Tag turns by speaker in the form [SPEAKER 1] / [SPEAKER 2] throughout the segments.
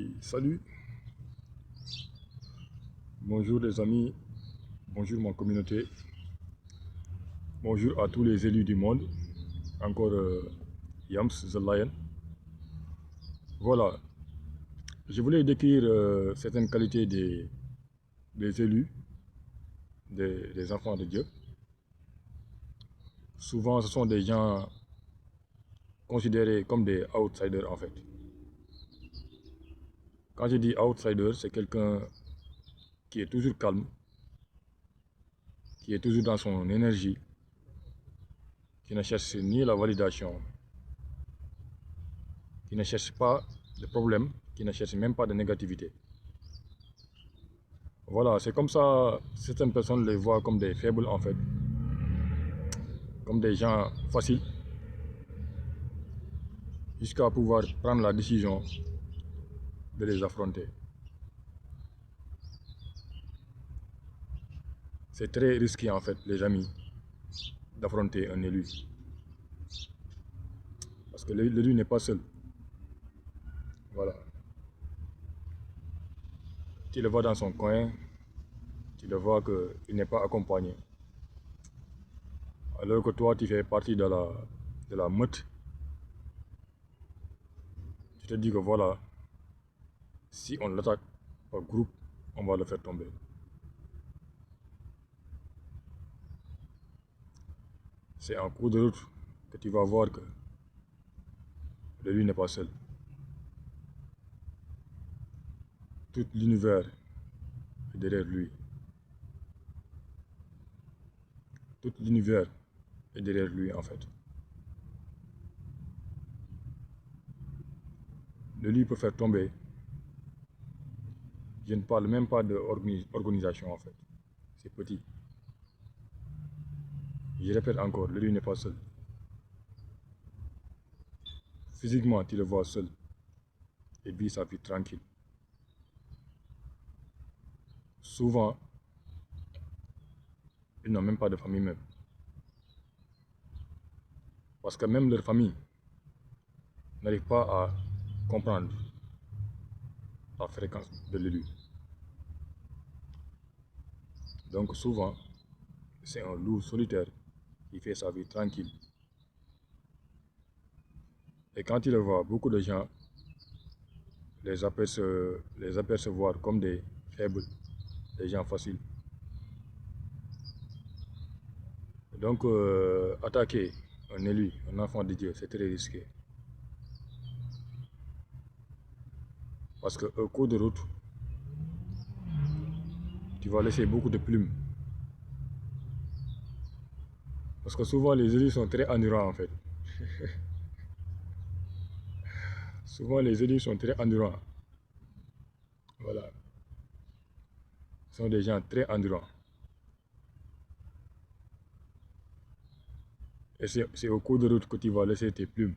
[SPEAKER 1] Oui, salut, bonjour les amis, bonjour ma communauté, bonjour à tous les élus du monde, encore Yams the Lion. Voilà, je voulais décrire certaines qualités des élus, des enfants de Dieu. Souvent, ce sont des gens considérés comme des outsiders en fait. Quand je dis outsider, c'est quelqu'un qui est toujours calme, qui est toujours dans son énergie, qui ne cherche ni la validation, qui ne cherche pas de problème, qui ne cherche même pas de négativité. Voilà, c'est comme ça, certaines personnes les voient comme des faibles en fait, comme des gens faciles, jusqu'à pouvoir prendre la décision de les affronter. C'est très risqué en fait, les amis, d'affronter un élu. Parce que l'élu n'est pas seul. Voilà. Tu le vois dans son coin, tu le vois qu'il n'est pas accompagné. Alors que toi, tu fais partie de la meute. Tu te dis que voilà, si on l'attaque par groupe, on va le faire tomber. C'est en cours de route que tu vas voir que l'élu n'est pas seul. Tout l'univers est derrière lui. Tout l'univers est derrière lui en fait. L'élu peut faire tomber. Je ne parle même pas d'organisation en fait. C'est petit. Je répète encore, l'élu n'est pas seul. Physiquement, tu le vois seul. Et vit sa vie tranquille. Souvent, ils n'ont même pas de famille même. Parce que même leur famille n'arrive pas à comprendre la fréquence de l'élu. Donc souvent, c'est un loup solitaire qui fait sa vie tranquille. Et quand il le voit, beaucoup de gens les apercevoir comme des faibles, des gens faciles. Donc attaquer un élu, un enfant de Dieu, c'est très risqué. Parce qu'au cours de route, tu vas laisser beaucoup de plumes. Parce que souvent les élus sont très endurants en fait. Souvent les élus sont très endurants. Voilà. Ce sont des gens très endurants. Et c'est au cours de route que tu vas laisser tes plumes.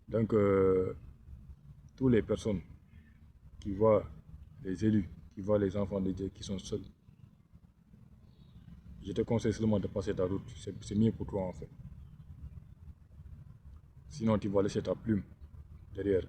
[SPEAKER 1] Donc, toutes les personnes qui voient les élus, qui voient les enfants de Dieu qui sont seuls, je te conseille seulement de passer ta route. C'est mieux pour toi en fait. Sinon, tu vas laisser ta plume derrière.